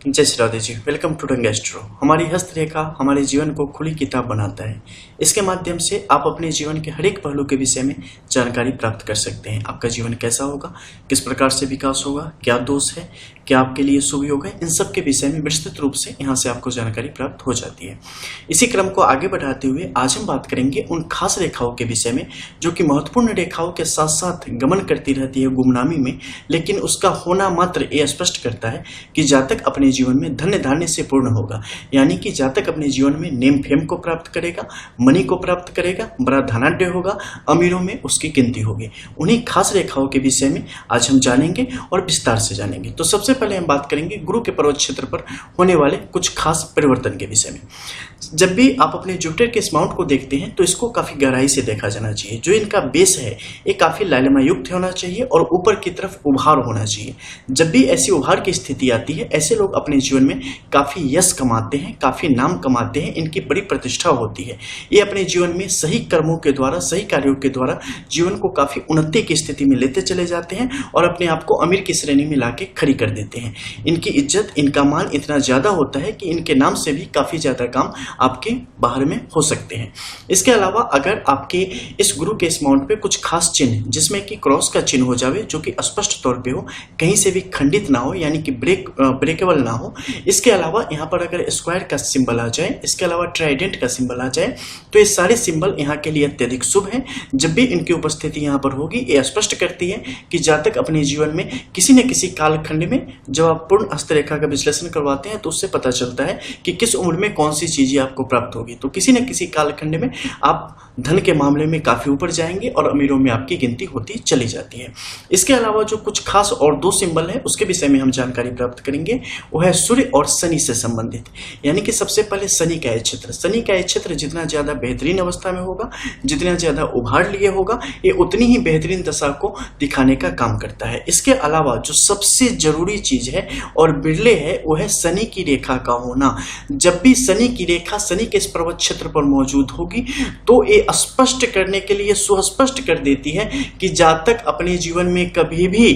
जय Shri Radhe ji. Welcome to ढंग astro. हमारी हस्तरेखा हमारे जीवन को खुली किताब बनाता है। इसके माध्यम से आप अपने जीवन के हर एक पहलू के विषय में जानकारी प्राप्त कर सकते हैं। आपका जीवन कैसा होगा, किस प्रकार से विकास होगा, क्या दोष है, क्या आपके लिए शुभ योग है, इन सब के विषय में विस्तृत रूप से यहाँ से आपको जानकारी प्राप्त हो जाती है। इसी क्रम को आगे बढ़ाते हुए आज हम बात करेंगे उन खास रेखाओं के विषय में जो कि महत्वपूर्ण रेखाओं के साथ साथ गमन करती रहती है गुमनामी में, लेकिन उसका होना मात्र ये स्पष्ट करता है कि जातक अपने जीवन में धन्य धान्य से पूर्ण होगा, यानी कि जातक अपने जीवन में नेम फेम को प्राप्त करेगा, मनी को प्राप्त करेगा, बड़ा धनाढ्य होगा, अमीरों में उसकी गिनती होगी। उन्हीं खास रेखाओं के विषय में आज हम जानेंगे और विस्तार से जानेंगे। तो सबसे पहले हम बात करेंगे गुरु के पर्वत क्षेत्र पर होने वाले कुछ खास परिवर्तन के विषय में। जब भी आप अपने जुपिटर के इस माउंट को देखते हैं तो इसको काफी गहराई से देखा जाना चाहिए। जो इनका बेस है ये काफी लालिमा युक्त होना चाहिए और ऊपर की तरफ उभार होना चाहिए। जब भी ऐसी उभार की स्थिति आती है, ऐसे लोग अपने जीवन में काफी यश कमाते हैं, काफी नाम कमाते हैं, इनकी बड़ी प्रतिष्ठा होती है। ये अपने जीवन में सही कर्मों के द्वारा, सही कार्यों के द्वारा जीवन को काफी उन्नति की स्थिति में लेते चले जाते हैं और अपने आप को अमीर की श्रेणी में लाके खड़ी कर देते हैं। इनकी इज्जत, इनका मान इतना ज्यादा होता है कि इनके नाम से भी काफी ज्यादा काम आपके बाहर में हो सकते हैं। इसके अलावा अगर आपके इस गुरु के इस माउंट पे कुछ खास चिन्ह जिसमें कि क्रॉस का चिन्ह हो जावे, जो कि स्पष्ट तौर पे हो, कहीं से भी खंडित ना हो, यानी कि ब्रेकेबल ना हो। इसके अलावा यहाँ पर अगर स्क्वायर का सिंबल आ जाए, इसके अलावा ट्राइडेंट का सिंबल आ जाए, तो ये सारे सिंबल यहाँ के लिए अत्यधिक शुभ है। जब भी इनकी उपस्थिति यहाँ पर होगी, ये स्पष्ट करती है कि जातक अपने जीवन में किसी न किसी कालखंड में, जब आप पूर्ण हस्तरेखा का विश्लेषण करवाते हैं तो उससे पता चलता है कि किस उम्र में कौन सी चीजें आपको प्राप्त होगी। तो किसी न किसी कालखंड में आप धन के मामले में काफी ऊपर जाएंगे और अमीरों में आपकी गिनती होती चली जाती है। इसके अलावा जो कुछ खास और दो सिंबल है उसके विषय में हम जानकारी प्राप्त करेंगे, वो है सूर्य और शनि से संबंधित। यानी कि सबसे पहले शनि का ये क्षेत्र, शनि का ये क्षेत्र जितना ज्यादा बेहतरीन अवस्था में होगा, जितना ज्यादा उभार लिए होगा, ये उतनी ही बेहतरीन दशा को दिखाने का काम करता है। इसके अलावा जो सबसे जरूरी चीज है और बिरले है, वो है शनि की रेखा का होना। जब भी शनि की रेखा शनि के इस पर्वत क्षेत्र पर मौजूद होगी तो ये स्पष्ट करने के लिए सुस्पष्ट कर देती है कि जातक अपने जीवन में कभी भी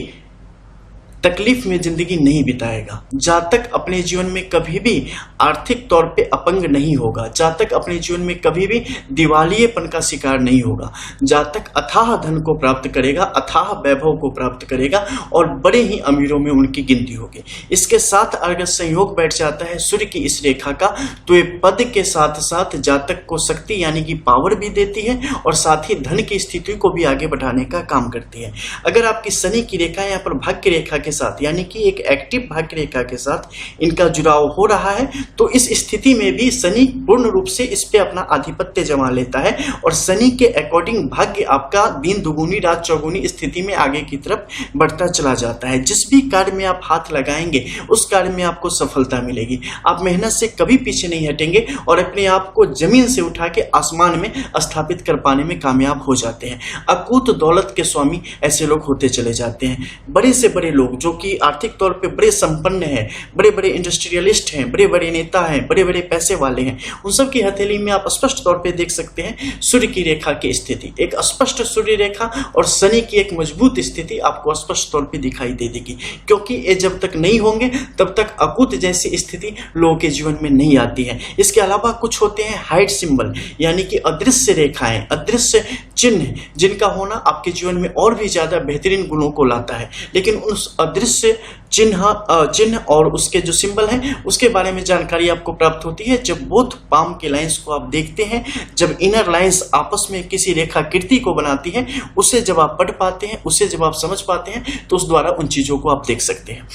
तकलीफ में जिंदगी नहीं बिताएगा, जातक अपने जीवन में कभी भी आर्थिक तौर पे अपंग नहीं होगा, जातक अपने जीवन में कभी भी दिवालियेपन का शिकार नहीं होगा, जातक अथाह धन को प्राप्त करेगा, अथाह वैभव को प्राप्त करेगा और बड़े ही अमीरों में उनकी गिनती होगी। इसके साथ अगर संयोग बैठ जाता है सूर्य की इस रेखा का, तो ये पद के साथ साथ जातक को शक्ति यानी कि पावर भी देती है और साथ ही धन की स्थिति को भी आगे बढ़ाने का काम करती है। अगर आपकी शनि की रेखा यहाँ पर भाग्य रेखा के साथ, यानी कि एक एक्टिव भाग्य रेखा के साथ इनका जुड़ाव हो रहा है, तो इस स्थिति में भी शनि पूर्ण रूप से इस पे अपना आधिपत्य जमा लेता है और शनि के अकॉर्डिंग भाग्य आपका दिन दुगुनी रात चौगुनी स्थिति में आगे की तरफ बढ़ता चला जाता है। जिस भी कार्य में आप हाथ लगाएंगे उस कार्य में आपको सफलता मिलेगी। आप मेहनत से कभी पीछे नहीं हटेंगे और अपने आप को जमीन से उठा के आसमान में स्थापित कर पाने में कामयाब हो जाते हैं। अकूत दौलत के स्वामी ऐसे लोग होते चले जाते हैं। बड़े से बड़े लोग जो कि आर्थिक तौर पे बड़े संपन्न हैं, बड़े बड़े इंडस्ट्रियलिस्ट हैं, बड़े बड़े नेता हैं, बड़े बड़े पैसे वाले हैं, उन सब की हथेली में आप स्पष्ट तौर पे देख सकते हैं सूर्य की रेखा की स्थिति। एक स्पष्ट सूर्य रेखा और शनि की एक मजबूत स्थिति आपको स्पष्ट तौर पे दिखाई दे देगी, क्योंकि ये जब तक नहीं होंगे तब तक अकूत जैसी स्थिति लोगों के जीवन में नहीं आती है। इसके अलावा कुछ होते हैं हाइड सिंबल, यानी कि अदृश्य रेखाएं, अदृश्य चिन्ह, जिनका होना आपके जीवन में और भी ज्यादा बेहतरीन गुणों को लाता है। लेकिन उस अदृश्य चिन्ह और उसके जो सिंबल हैं उसके बारे में जानकारी आपको प्राप्त होती है जब बोथ पाम के लाइंस को आप देखते हैं, जब इनर लाइंस आपस में किसी रेखाकृति को बनाती हैं, उसे जब आप पढ़ पाते हैं, उसे जब आप समझ पाते हैं, तो उस द्वारा उन चीजों को आप देख सकते हैं।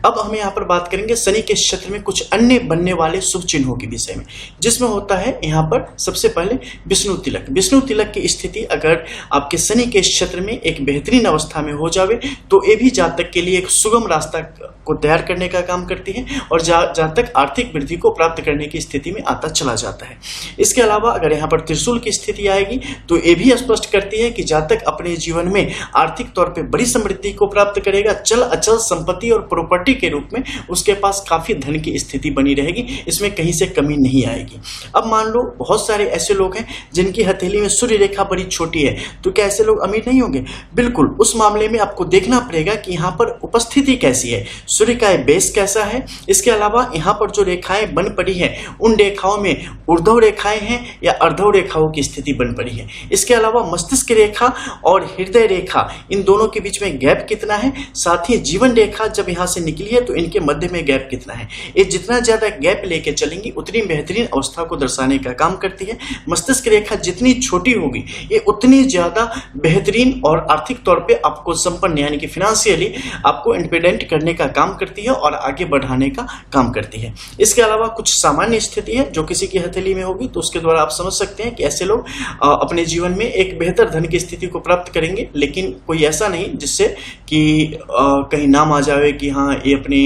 अब हम यहाँ पर बात करेंगे शनि के क्षेत्र में कुछ अन्य बनने वाले शुभ चिन्हों के विषय में, जिसमें होता है यहाँ पर सबसे पहले विष्णु तिलक। विष्णु तिलक की स्थिति अगर आपके शनि के क्षेत्र में एक बेहतरीन अवस्था में हो जावे तो ये भी जातक के लिए एक सुगम रास्ता को तैयार करने का काम करती है और जातक आर्थिक वृद्धि को प्राप्त करने की स्थिति में आता चला जाता है। इसके अलावा अगर यहाँ पर त्रिशूल की स्थिति आएगी तो ये भी स्पष्ट करती है कि जातक अपने जीवन में आर्थिक तौर पे बड़ी समृद्धि को प्राप्त करेगा। चल अचल संपत्ति और प्रॉपर्टी के रूप में उसके पास काफी धन की स्थिति बनी रहेगी, इसमें कहीं से कमी नहीं आएगी। अब मान लो बहुत सारे ऐसे लोग हैं जिनकी हथेली में सूर्य रेखा बड़ी छोटी है, तो क्या ऐसे लोग अमीर नहीं होंगे? बिल्कुल। उस मामले में आपको देखना पड़ेगा कि यहाँ पर उपस्थिति कैसी है, सूर्य का बेस कैसा है। इसके अलावा यहाँ पर जो रेखाएं बन पड़ी है उन रेखाओं में ऊर्ध्व रेखाएं हैं या अर्धव रेखाओं की स्थिति बन पड़ी है। इसके अलावा मस्तिष्क रेखा और हृदय रेखा, इन दोनों के बीच में गैप कितना है, साथ ही जीवन रेखा जब यहाँ से निकली है तो इनके मध्य में गैप कितना है। ये जितना ज्यादा गैप लेके चलेंगी उतनी बेहतरीन अवस्था को दर्शाने का काम करती है। मस्तिष्क रेखा जितनी छोटी होगी ये उतनी ज्यादा बेहतरीन और आर्थिक तौर पे आपको संपन्न यानी कि फाइनेंशियली आपको इंडिपेंडेंट करने का काम करती है और आगे बढ़ाने का काम करती है। इसके अलावा कुछ सामान्य स्थिति है जो किसी की हथेली में होगी, तो उसके द्वारा आप समझ सकते हैं कि ऐसे लोग अपने जीवन में एक बेहतर धन की स्थिति को प्राप्त करेंगे, लेकिन कोई ऐसा नहीं जिससे कि कहीं नाम आ जाए कि हाँ ये अपने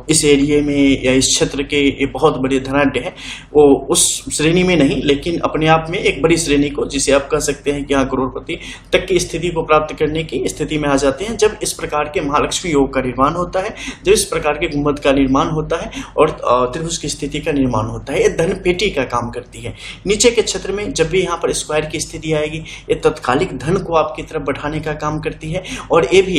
इस एरिया में या इस क्षेत्र के ये बहुत बड़े धनाढ्य है, वो उस श्रेणी में नहीं, लेकिन अपने आप में एक बड़ी श्रेणी को, जिसे आप कह सकते हैं कि हाँ करोड़पति तक की स्थिति को प्राप्त करने की स्थिति में आ जाते हैं जब इस प्रकार के महालक्ष्मी योग का निर्माण होता है, जब इस प्रकार के गुंबद का निर्माण होता है और त्रिभुज की स्थिति का निर्माण होता है। ये धन पेटी का काम करती है। नीचे के क्षेत्र में जब भी यहाँ पर स्क्वायर की स्थिति आएगी ये तत्कालिक धन को आपकी तरफ बढ़ाने का काम करती है और ये भी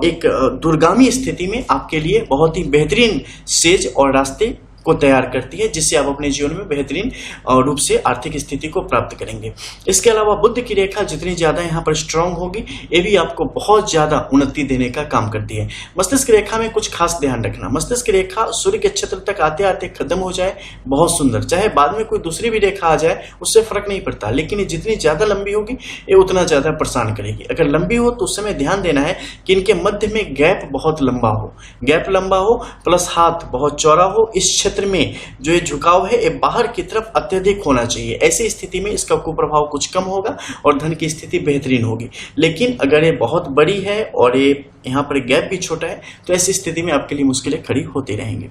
एक दूरगामी स्थिति में आपके लिए बहुत ही बेहतरीन सेज और रास्ते को तैयार करती है, जिससे आप अपने जीवन में बेहतरीन रूप से आर्थिक स्थिति को प्राप्त करेंगे। इसके अलावा बुध की रेखा जितनी ज्यादा यहाँ पर स्ट्रांग होगी ये भी आपको बहुत ज्यादा उन्नति देने का काम करती है। मस्तिष्क रेखा में कुछ खास ध्यान रखना, मस्तिष्क रेखा सूर्य के क्षेत्र तक आते आते खत्म हो जाए बहुत सुंदर, चाहे बाद में कोई दूसरी भी रेखा आ जाए उससे फर्क नहीं पड़ता, लेकिन ये जितनी ज्यादा लंबी होगी ये उतना ज्यादा परेशान करेगी। अगर लंबी हो तो उस समय ध्यान देना है कि इनके मध्य में गैप बहुत लंबा हो, गैप लंबा हो प्लस हाथ बहुत चौड़ा हो। इस क्षेत्र में जो ये झुकाव है ये बाहर की तरफ अत्यधिक होना चाहिए। ऐसी स्थिति में इसका कुप्रभाव कुछ कम होगा और धन की स्थिति बेहतरीन होगी। लेकिन अगर ये बहुत बड़ी है और ये यहाँ पर गैप भी छोटा है तो ऐसी स्थिति में आपके लिए मुश्किलें खड़ी होती रहेंगी।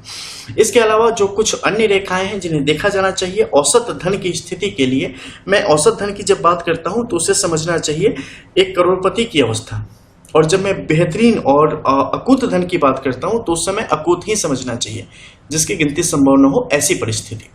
इसके अलावा जो कुछ अन्य रेखाएं हैं जिन्हें देखा जाना चाहिए औसत धन की स्थिति के लिए, मैं औसत धन की जब बात करता हूं तो उसे समझना चाहिए एक करोड़पति की अवस्था, और जब मैं बेहतरीन और अकूत धन की बात करता हूं तो उस समय अकूत ही समझना चाहिए जिसकी गिनती संभव न हो ऐसी परिस्थिति।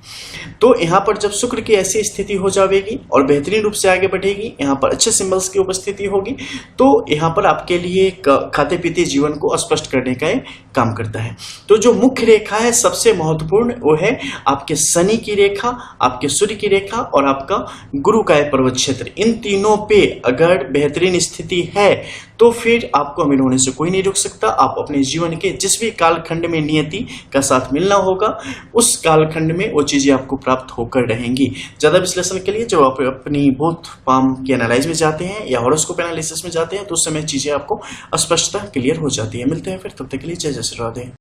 तो यहाँ पर जब शुक्र की ऐसी स्थिति हो जाएगी और बेहतरीन रूप से आगे बढ़ेगी, यहाँ पर अच्छे सिंबल्स की उपस्थिति होगी, तो यहाँ पर आपके लिए खाते पीते जीवन को स्पष्ट करने का काम करता है। तो जो मुख्य रेखा है सबसे महत्वपूर्ण वो है आपके शनि की रेखा, आपके सूर्य की रेखा और आपका गुरु का पर्वत क्षेत्र। इन तीनों पे अगर बेहतरीन स्थिति है तो फिर आपको अमीर होने से कोई नहीं रोक सकता। आप अपने जीवन के जिस भी कालखंड में नियति का साथ मिलना होगा उस कालखंड में वो चीजें आपको प्राप्त होकर रहेंगी। ज्यादा विश्लेषण के लिए जब आप अपनी बोथ पाम की एनालाइज में जाते हैं या हॉरोस्कोप एनालिसिस में जाते हैं तो उस समय चीजें आपको स्पष्टता क्लियर हो जाती है। मिलते हैं फिर, तब तक के लिए जय जय श्री राधे।